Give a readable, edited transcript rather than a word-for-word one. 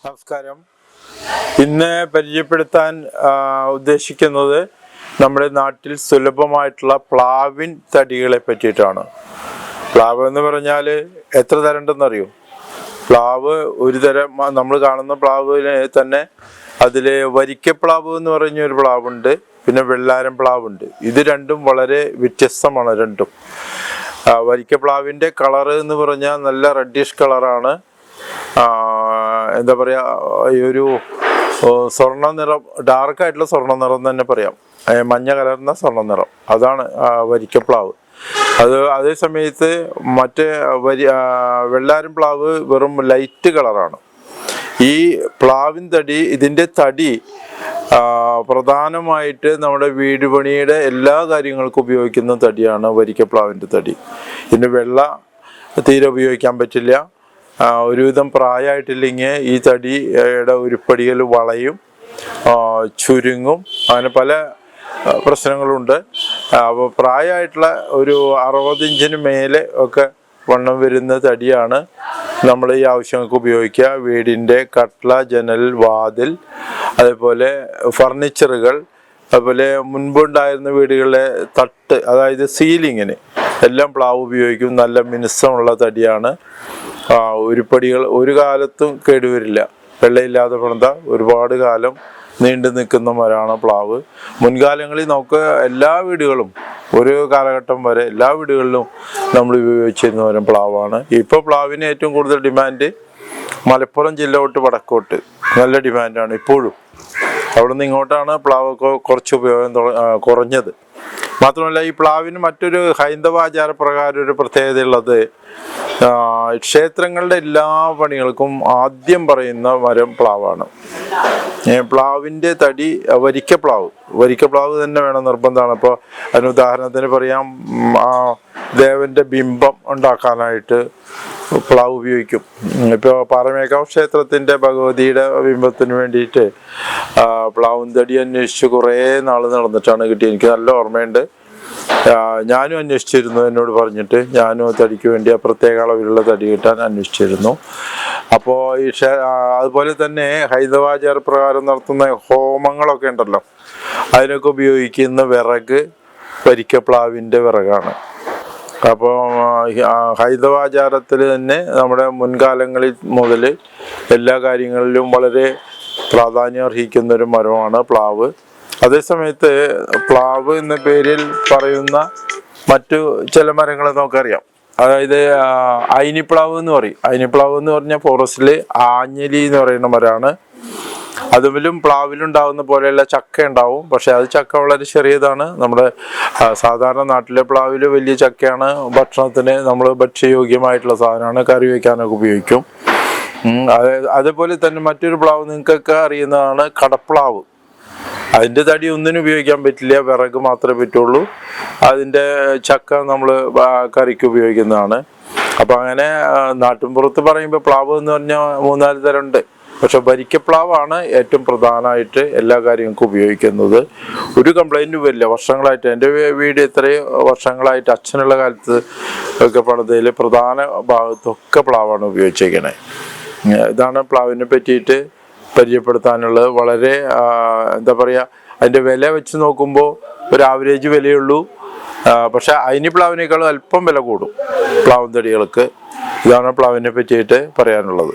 നമസ്കാരം. ഇന്ന് പരിചയപ്പെടുത്താൻ ഉദ്ദേശിക്കുന്നത് നമ്മുടെ നാട്ടിൽ സുലഭമായിട്ടുള്ള പ്ലാവിൻ തടികളെ പറ്റിയിട്ടാണ്. പ്ലാവ് എന്ന് പറഞ്ഞാൽ എത്ര തരം ഉണ്ടെന്നറിയോ? പ്ലാവ് ഒരു തരം, നമ്മൾ കാണുന്ന പ്ലാവിനെ തന്നെ അതിൽ വരിക്കപ്ലാവ് എന്ന് പറഞ്ഞൊരു പ്ലാവുണ്ട്, പിന്നെ വെള്ളാരം പ്ലാവുണ്ട്. ഇത് രണ്ടും വളരെ വ്യത്യസ്തമാണ് രണ്ടും. വരിക്കപ്ലാവിൻ്റെ കളറ് എന്ന് പറഞ്ഞാൽ നല്ല റെഡിഷ് കളറാണ്. എന്താ പറയുക, ഈ ഒരു സ്വർണ്ണ നിറം, ഡാർക്കായിട്ടുള്ള സ്വർണ്ണ നിറം തന്നെ പറയാം, മഞ്ഞ കലർന്ന സ്വർണ്ണ നിറം, അതാണ് വരിക്കപ്ലാവ്. അതേ സമയത്ത് മറ്റേ വെള്ളാരം പ്ലാവ് വെറും ലൈറ്റ് കളറാണ്. ഈ പ്ലാവിൻ തടി, ഇതിൻ്റെ തടി പ്രധാനമായിട്ട് നമ്മുടെ വീട് പണിയുടെ എല്ലാ കാര്യങ്ങൾക്കും ഉപയോഗിക്കുന്ന തടിയാണ് വരിക്കപ്ലാവിൻ്റെ തടി. ഇതിൻ്റെ വെള്ള തീരെ ഉപയോഗിക്കാൻ പറ്റില്ല. ഒരുവിധം പ്രായമായിട്ടില്ലെങ്കിൽ ഈ തടിയുടെ ഉരുപ്പടികൾ വളയും, ചുരുങ്ങും, അങ്ങനെ പല പ്രശ്നങ്ങളുണ്ട്. അപ്പോൾ പ്രായമായിട്ടുള്ള ഒരു 60 ഇഞ്ചിന് മേലെ ഒക്കെ വണ്ണം വരുന്ന തടിയാണ് നമ്മൾ ഈ ആവശ്യങ്ങൾക്ക് ഉപയോഗിക്കുക. വീടിൻ്റെ കട്ട്ള, ജനൽ, വാതിൽ, അതേപോലെ ഫർണിച്ചറുകൾ, അതുപോലെ മുൻപുണ്ടായിരുന്ന വീടുകളിലെ തട്ട്, അതായത് സീലിങ്ങിന് എല്ലാം പ്ലാവ് ഉപയോഗിക്കും. നല്ല മിനുസമുള്ള തടിയാണ്. ഉരുപ്പടികൾ ഒരു കാലത്തും കേടുവരില്ല. വെള്ളയില്ലാതെ പണിത ഒരുപാട് കാലം നീണ്ടു നിൽക്കുന്ന മരമാണ് പ്ലാവ്. മുൻകാലങ്ങളിൽ നമുക്ക് എല്ലാ വീടുകളും, ഒരു കാലഘട്ടം വരെ എല്ലാ വീടുകളിലും നമ്മൾ ഉപയോഗിച്ചിരുന്ന മരം പ്ലാവാണ്. ഇപ്പോൾ പ്ലാവിന് ഏറ്റവും കൂടുതൽ ഡിമാൻഡ് മലപ്പുറം ജില്ല തൊട്ട് വടക്കോട്ട് നല്ല ഡിമാൻഡാണ് ഇപ്പോഴും. അവിടെ നിന്ന് ഇങ്ങോട്ടാണ് പ്ലാവൊക്കെ കുറച്ച് ഉപയോഗം കുറഞ്ഞത്. മാത്രമല്ല, ഈ പ്ലാവിന് മറ്റൊരു ഹൈന്ദവ ആചാരപ്രകാരം ഒരു പ്രത്യേകതയുള്ളത്, ക്ഷേത്രങ്ങളുടെ എല്ലാ പണികൾക്കും ആദ്യം പറയുന്ന മരം പ്ലാവാണ്. പ്ലാവിൻ്റെ തടി വരിക്കപ്ലാവ് തന്നെ വേണം, നിർബന്ധമാണ്. അപ്പോൾ അതിന് ഉദാഹരണത്തിന് പറയാം, ദേവൻ്റെ ബിംബം ഉണ്ടാക്കാനായിട്ട് പ്ലാവ് ഉപയോഗിക്കും. ഇപ്പോൾ പാറമേക്കാവ് ക്ഷേത്രത്തിൻ്റെ ഭഗവതിയുടെ ബിംബത്തിന് വേണ്ടിയിട്ട് പ്ലാവും തടി അന്വേഷിച്ച് കുറേ നാൾ നടന്നിട്ടാണ് കിട്ടിയത്. എനിക്ക് നല്ല ഓർമ്മയുണ്ട്. ഞാനും അന്വേഷിച്ചിരുന്നു, എന്നോട് പറഞ്ഞിട്ട് ഞാനും തടിക്ക് വേണ്ടി ആ പ്രത്യേക അളവിലുള്ള തടി കിട്ടാൻ അന്വേഷിച്ചിരുന്നു. അപ്പോൾ അതുപോലെ തന്നെ ഹൈന്ദവാചാരപ്രകാരം നടത്തുന്ന ഹോമങ്ങളൊക്കെ ഉണ്ടല്ലോ, അതിനൊക്കെ ഉപയോഗിക്കുന്ന വിറക് വരിക്കപ്ലാവിൻ്റെ വിറകാണ്. അപ്പോൾ ഹൈന്ദവാചാരത്തിൽ തന്നെ നമ്മുടെ മുൻകാലങ്ങളിൽ മുതൽ എല്ലാ കാര്യങ്ങളിലും വളരെ പ്രാധാന്യം അർഹിക്കുന്ന ഒരു മരമാണ് പ്ലാവ്. അതേസമയത്ത് പ്ലാവ് എന്ന പേരിൽ പറയുന്ന മറ്റു ചില മരങ്ങളെ നമുക്കറിയാം. അതായത് അയിനിപ്ലാവ് എന്ന് പറയും. അയിനിപ്ലാവ് എന്ന് പറഞ്ഞാൽ ഫോറസ്റ്റിൽ ആഞ്ഞലി എന്ന് പറയുന്ന മരമാണ്. അതുമിലും പ്ലാവിലുണ്ടാകുന്ന പോലെയുള്ള ചക്ക ഉണ്ടാവും, പക്ഷെ അത് ചക്ക വളരെ ചെറിയതാണ്. നമ്മുടെ സാധാരണ നാട്ടിലെ പ്ലാവിൽ വലിയ ചക്കയാണ്. ഭക്ഷണത്തിന് നമ്മൾ ഭക്ഷ്യയോഗ്യമായിട്ടുള്ള സാധനമാണ്, കറി വയ്ക്കാനൊക്കെ ഉപയോഗിക്കും. അതേപോലെ തന്നെ മറ്റൊരു പ്ലാവ് നിങ്ങൾക്കൊക്കെ അറിയുന്നതാണ് കടപ്ലാവ്. അതിൻ്റെ തടി ഒന്നിനും ഉപയോഗിക്കാൻ പറ്റില്ല, വിറക് മാത്രമേ പറ്റുള്ളൂ. അതിൻ്റെ ചക്ക നമ്മൾ കറിക്ക് ഉപയോഗിക്കുന്നതാണ്. അപ്പം അങ്ങനെ നാട്ടിൻപുറത്ത് പറയുമ്പോൾ പ്ലാവ് എന്ന് പറഞ്ഞാൽ 3-4 തരം ഉണ്ട്. പക്ഷെ വരിക്കപ്ലാവാണ് ഏറ്റവും പ്രധാനമായിട്ട് എല്ലാ കാര്യങ്ങൾക്കും ഉപയോഗിക്കുന്നത്. ഒരു കംപ്ലൈൻറ്റും വരില്ല. വർഷങ്ങളായിട്ട് എൻ്റെ വീട് ഇത്രയും വർഷങ്ങളായിട്ട് അച്ഛനുള്ള കാലത്ത് ഒക്കെ പണിതയിൽ പ്രധാന ഭാഗത്തൊക്കെ പ്ലാവാണ് ഉപയോഗിച്ചേക്കണേ. ഇതാണ് പ്ലാവിനെ പറ്റിയിട്ട് പരിചയപ്പെടുത്താനുള്ളത്. വളരെ എന്താ പറയുക, അതിൻ്റെ വില വെച്ച് നോക്കുമ്പോൾ ഒരു ആവറേജ് വിലയുള്ളൂ. പക്ഷെ അയിനി പ്ലാവിനേക്കാളും അല്പം വില കൂടും പ്ലാവൻ തടികൾക്ക്. ഇതാണ് പ്ലാവിനെ പറ്റിയിട്ട് പറയാനുള്ളത്.